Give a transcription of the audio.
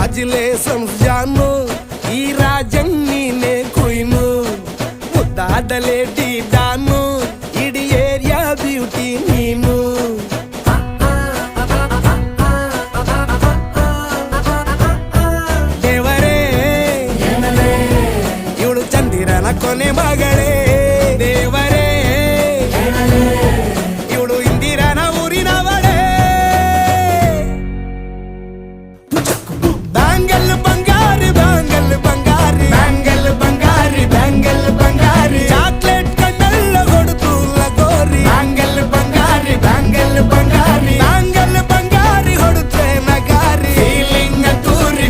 congratulations ಜಾನು, ಈ ರಾಜಂಗ್ ನೀನೆ queen, ಮುದ್ದಾದ ಲೇಡಿ ಡಾನು, ಇಡೀ ಏರಿಯಾ ಬ್ಯೂಟಿ